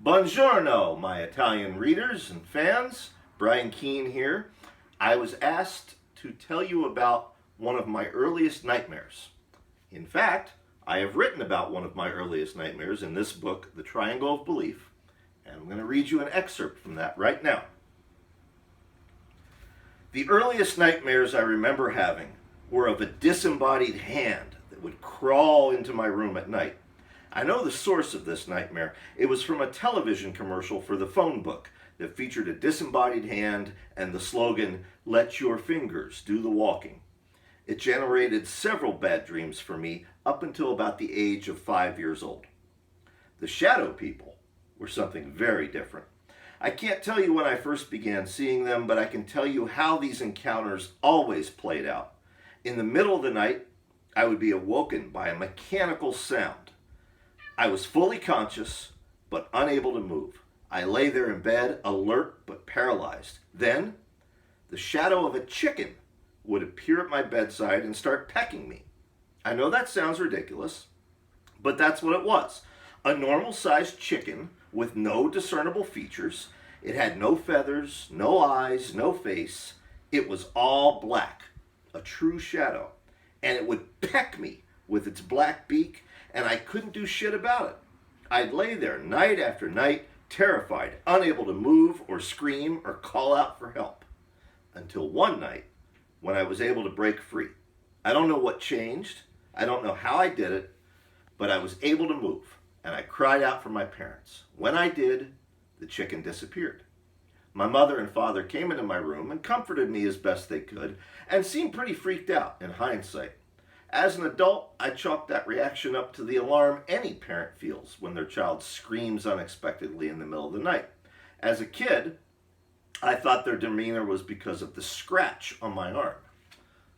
Buongiorno, my Italian readers and fans. Brian Keene here. I was asked to tell you about one of my earliest nightmares. In fact, I have written about one of my earliest nightmares in this book, The Triangle of Belief, and I'm going to read you an excerpt from that right now. The earliest nightmares I remember having were of a disembodied hand that would crawl into my room at night. I know the source of this nightmare. It was from a television commercial for the phone book that featured a disembodied hand and the slogan, "Let your fingers do the walking." It generated several bad dreams for me up until about the age of 5 years old. The shadow people were something very different. I can't tell you when I first began seeing them, but I can tell you how these encounters always played out. In the middle of the night, I would be awoken by a mechanical sound. I was fully conscious, but unable to move. I lay there in bed, alert but paralyzed. Then, the shadow of a chicken would appear at my bedside and start pecking me. I know that sounds ridiculous, but that's what it was. A normal-sized chicken with no discernible features. It had no feathers, no eyes, no face. It was all black, a true shadow. And it would peck me with its black beak, and I couldn't do shit about it. I'd lay there night after night, terrified, unable to move or scream or call out for help. Until one night, when I was able to break free. I don't know what changed. I don't know how I did it, but I was able to move, and I cried out for my parents. When I did, the chicken disappeared. My mother and father came into my room and comforted me as best they could, and seemed pretty freaked out in hindsight. As an adult, I chalked that reaction up to the alarm any parent feels when their child screams unexpectedly in the middle of the night. As a kid, I thought their demeanor was because of the scratch on my arm.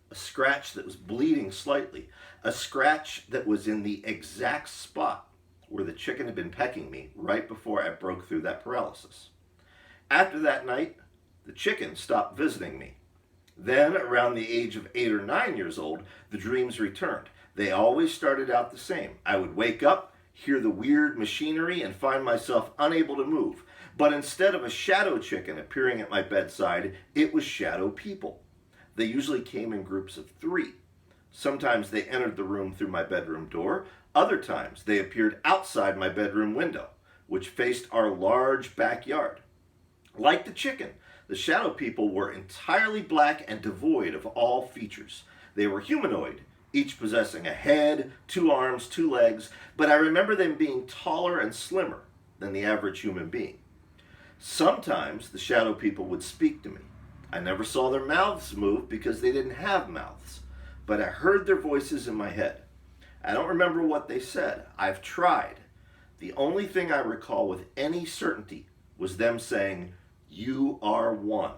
A scratch that was bleeding slightly. A scratch that was in the exact spot where the chicken had been pecking me right before I broke through that paralysis. After that night, the chicken stopped visiting me. Then, around the age of 8 or 9 years old, the dreams returned. They always started out the same. I would wake up, hear the weird machinery, and find myself unable to move. But instead of a shadow chicken appearing at my bedside, it was shadow people. They usually came in groups of 3. Sometimes they entered the room through my bedroom door. Other times they appeared outside my bedroom window, which faced our large backyard. Like the chicken, the shadow people were entirely black and devoid of all features. They were humanoid, each possessing a head, 2 arms, 2 legs, but I remember them being taller and slimmer than the average human being. Sometimes the shadow people would speak to me. I never saw their mouths move because they didn't have mouths, but I heard their voices in my head. I don't remember what they said. I've tried. The only thing I recall with any certainty was them saying, "You are one."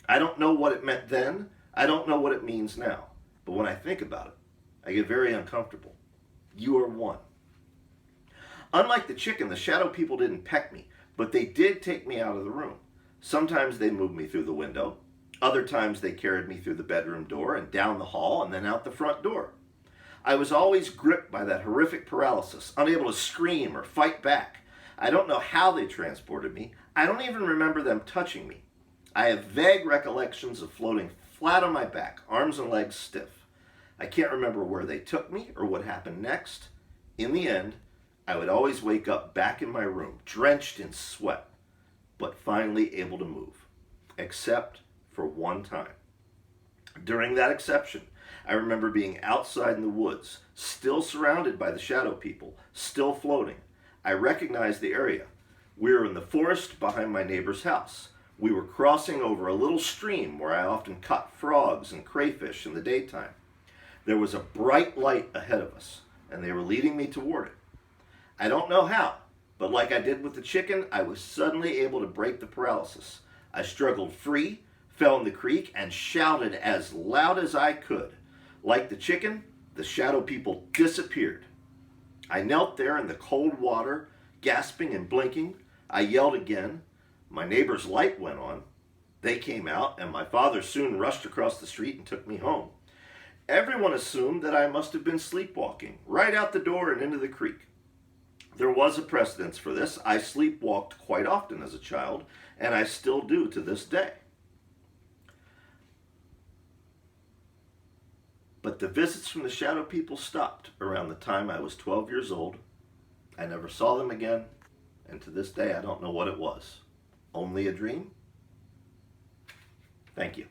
I don't know what it meant then. I don't know what it means now. But when I think about it, I get very uncomfortable. You are one. Unlike the chicken, the shadow people didn't peck me, but they did take me out of the room. Sometimes they moved me through the window. Other times they carried me through the bedroom door and down the hall and then out the front door. I was always gripped by that horrific paralysis, unable to scream or fight back. I don't know how they transported me. I don't even remember them touching me. I have vague recollections of floating flat on my back, arms and legs stiff. I can't remember where they took me or what happened next. In the end, I would always wake up back in my room, drenched in sweat, but finally able to move, except for one time. During that exception, I remember being outside in the woods, still surrounded by the shadow people, still floating. I recognized the area. We were in the forest behind my neighbor's house. We were crossing over a little stream where I often caught frogs and crayfish in the daytime. There was a bright light ahead of us, and they were leading me toward it. I don't know how, but like I did with the chicken, I was suddenly able to break the paralysis. I struggled free, fell in the creek, and shouted as loud as I could. Like the chicken, the shadow people disappeared. I knelt there in the cold water, gasping and blinking. I yelled again. My neighbor's light went on. They came out, and my father soon rushed across the street and took me home. Everyone assumed that I must have been sleepwalking, right out the door and into the creek. There was a precedence for this. I sleepwalked quite often as a child, and I still do to this day. But the visits from the shadow people stopped around the time I was 12 years old. I never saw them again, and to this day I don't know what it was. Only a dream? Thank you.